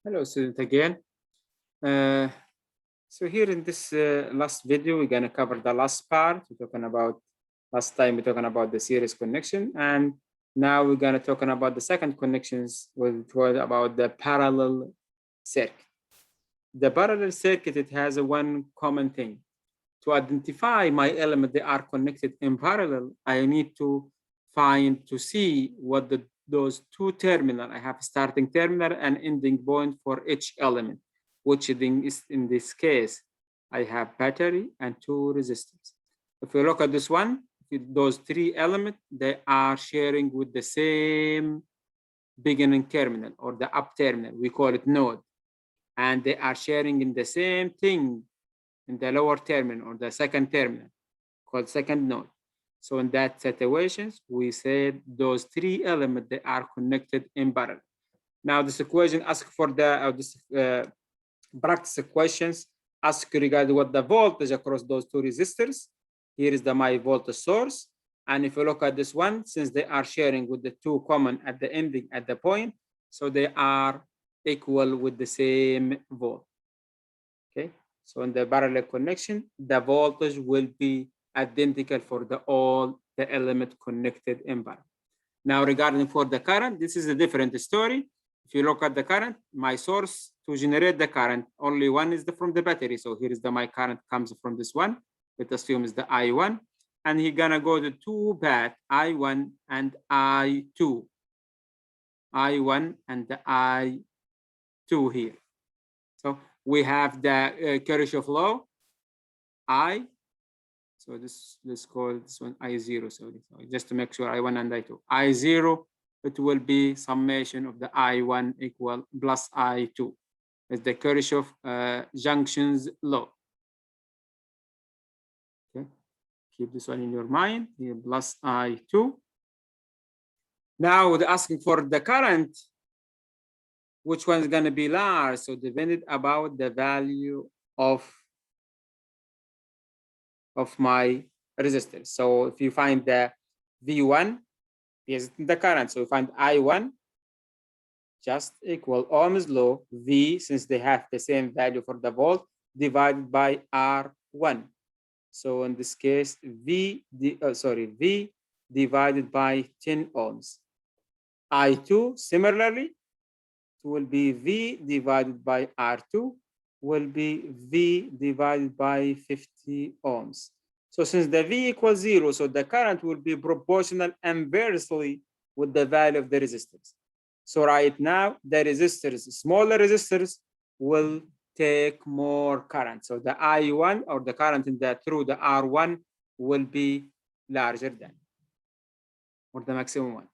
Hello, student again. So here in this last video, we're going to cover the last part. We're talking about last time we're talking about the series connection, and now we're going to talking about the second connections, which was about the parallel circuit. The parallel circuit, it has a one common thing. To identify my element, they are connected in parallel. I need to see what those two terminal. I have starting terminal and ending point for each element, which is in this case, I have battery and two resistors. If you look at this one, those three elements, they are sharing with the same beginning terminal or the up terminal. We call it node. And they are sharing in the same thing in the lower terminal or the second terminal called second node. So in that situations, we said those three elements, they are connected in parallel. Now this equation asks for the practice questions ask regarding what the voltage across those two resistors. Here is my voltage source. And if you look at this one, since they are sharing with the two common at the ending at the point, so they are equal with the same volt. Okay. So in the parallel connection, the voltage will be identical for all the element connected in parallel. Now regarding for the current, this is a different story. If you look at the current, my source to generate the current, only one is from the battery. So here is my current comes from this one. Let's assume is the I1. And he's gonna go to two paths, I1 and I2. I1 and the I2 here. So we have the Kirchhoff law, I. So let's call this one I0. So just to make sure I1 and I2. I0, it will be summation of the I1 equal plus I2. It's the Kirchhoff junctions law. Okay, keep this one in your mind. Here plus I2. Now we're asking for the current. Which one is going to be large? So depending about the value of my resistance. So if you find the V1 is the current, so you find I1 just equal Ohm's law V, since they have the same value for the volt, divided by R1. So in this case, V divided by 10 ohms. I2 similarly will be V divided by R2 will be V divided by 50 ohms. So since the V equals 0, so the current will be proportional inversely with the value of the resistance. So right now, the resistors, smaller resistors will take more current. So the I1 or the current through the R1 will be larger than, or the maximum one.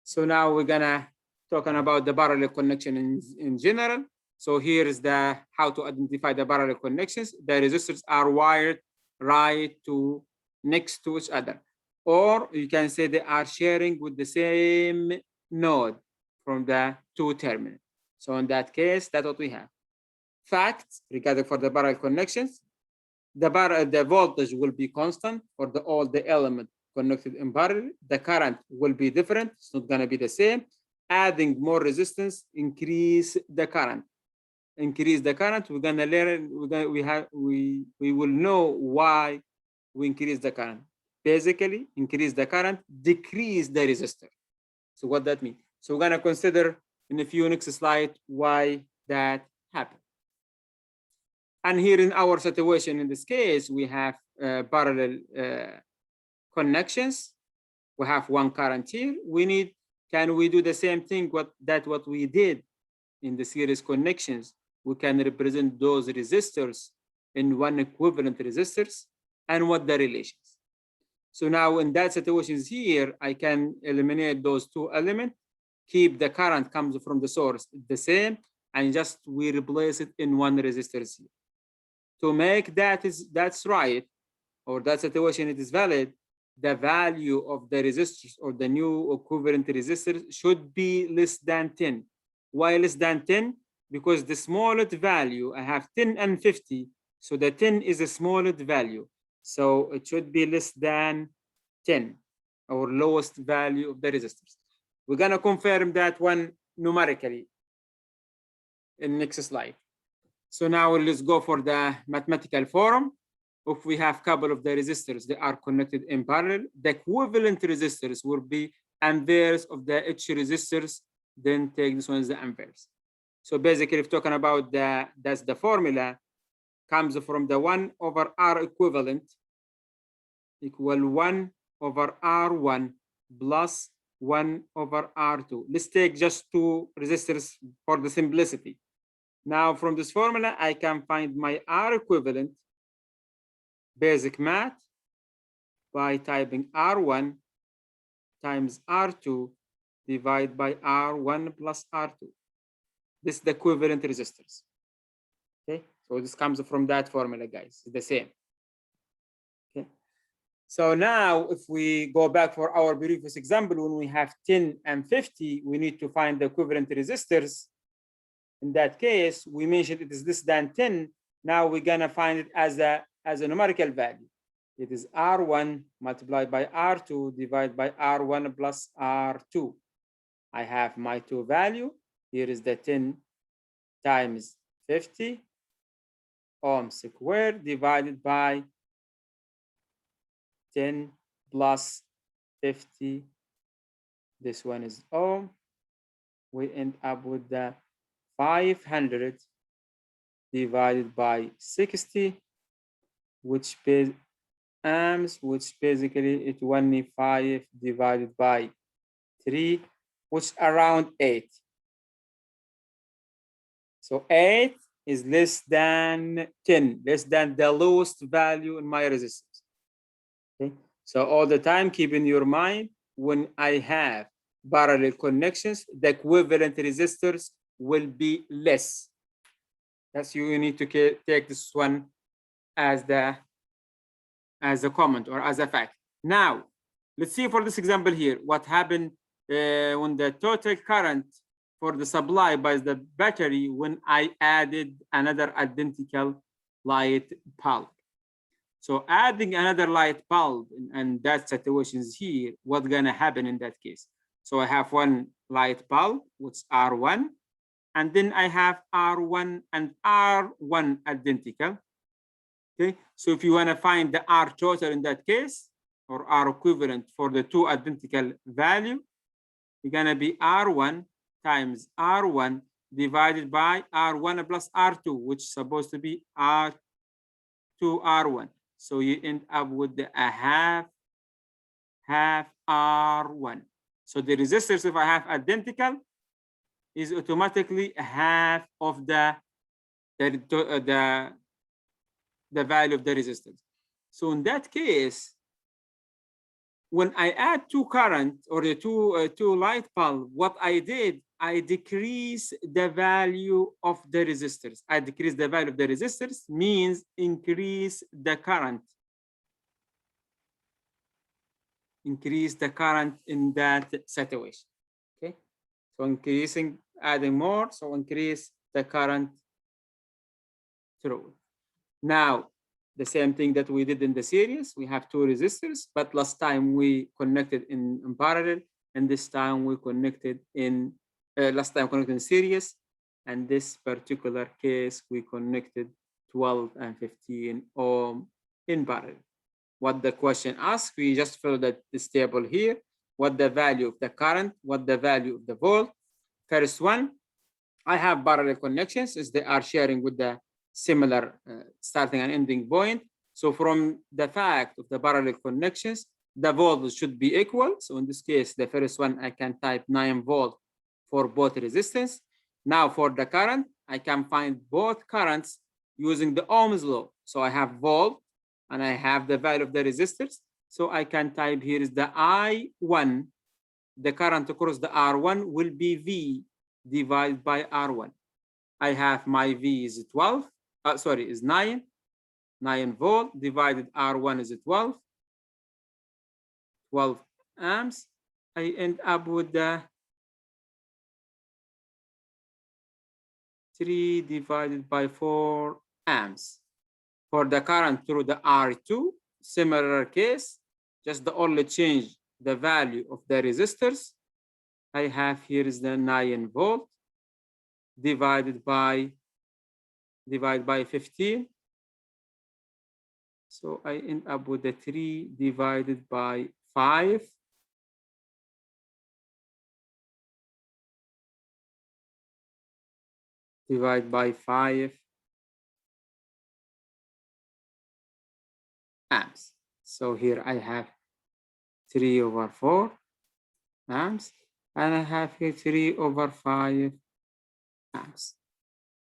So now we're gonna talking about the parallel connection in general. So here is the how to identify the parallel connections. The resistors are wired right to next to each other, or you can say they are sharing with the same node from the two terminals. So in that case, that's what we have. Facts regarding for the parallel connections, the voltage will be constant for all the elements connected in parallel. The current will be different. It's not going to be the same. Adding more resistance increase the current. Increase the current. We're gonna learn. We will know why we increase the current. Basically, increase the current, decrease the resistor. So what that means? So we're gonna consider in a few next slide why that happened. And here in our situation, in this case, we have parallel connections. We have one current here. We need. Can we do the same thing what we did in the series connections? We can represent those resistors in one equivalent resistors and what the relations. So now in that situations here, I can eliminate those two elements, keep the current comes from the source the same, and just we replace it in one resistor here. To make that's right, or that situation it is valid, the value of the resistors or the new equivalent resistors should be less than 10. Why less than 10? Because the smallest value, I have 10 and 50. So the 10 is the smallest value. So it should be less than 10, or lowest value of the resistors. We're gonna confirm that one numerically. in next slide. So now let's go for the mathematical form. If we have a couple of the resistors, they are connected in parallel, the equivalent resistors will be inverse of the each resistors, then take this one as the inverse. So basically, if talking about that's the formula, comes from the 1 over R equivalent equal 1 over R1 plus 1 over R2. Let's take just two resistors for the simplicity. Now from this formula, I can find my R equivalent, basic math, by typing R1 times R2 divided by R1 plus R2. This is the equivalent resistors. Okay, so this comes from that formula, guys. It's the same. Okay. So now if we go back for our previous example, when we have 10 and 50, we need to find the equivalent resistors. In that case, we mentioned it is less than 10. Now we're gonna find it as a numerical value. It is R1 multiplied by R2 divided by R1 plus R2. I have my two value. Here is the 10 times 50 ohms squared divided by 10 plus 50. This one is ohm. We end up with the 500 divided by 60, which amps, which basically it's 25 divided by 3, which around 8. So 8 is less than 10, less than the lowest value in my resistance. Okay, so all the time keep in your mind, when I have parallel connections, the equivalent resistors will be less. That's you need to take this one as a comment or as a fact. Now, let's see for this example here, what happened when the total current for the supply by the battery when I added another identical light bulb. So adding another light bulb and that situation is here, what's gonna happen in that case? So I have one light bulb, which is R1, and then I have R1 and R1 identical. Okay, so if you wanna find the R total in that case, or R equivalent for the two identical value, you're gonna be R1 times R1 divided by R1 plus R2, which is supposed to be R2 R1. So you end up with a half R1. So the resistors, if I have identical, is automatically half of the value of the resistance. So in that case, when I add two current or the two light bulb, what I did, I decrease the value of the resistors. I decrease the value of the resistors means increase the current. Increase the current in that situation. Okay, so increasing, adding more, so increase the current through. Now, the same thing that we did in the series, we have two resistors, but last time we connected in parallel, and this time we connected in last time connected in series, and this particular case we connected 12 and 15 ohm in parallel. What the question asks, we just fill that this table here, what the value of the current, what the value of the volt. First one, I have parallel connections as they are sharing with the similar starting and ending point. So from the fact of the parallel connections, the volts should be equal. So in this case, the first one, I can type 9 volt for both resistance. Now for the current, I can find both currents using the Ohm's law. So I have volt and I have the value of the resistors. So I can type here is the I1, the current across the R1 will be V divided by R1. I have my V is 12, is 9 volt divided R1 is 12 amps. I end up with the 3 divided by 4 amps. For the current through the R2, similar case, just the only change the value of the resistors. I have here is the 9 volt divided by 15. So I end up with the 3 divided by 5. Divide by 5 amps. So here I have 3 over 4 amps, and I have here 3 over 5 amps.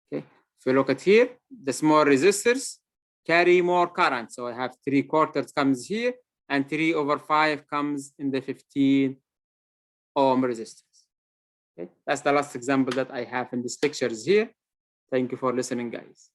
Okay, if you look at here, the small resistors carry more current. So I have 3/4 comes here, and 3 over 5 comes in the 15 ohm resistance. Okay, that's the last example that I have in these lectures here. Thank you for listening, guys.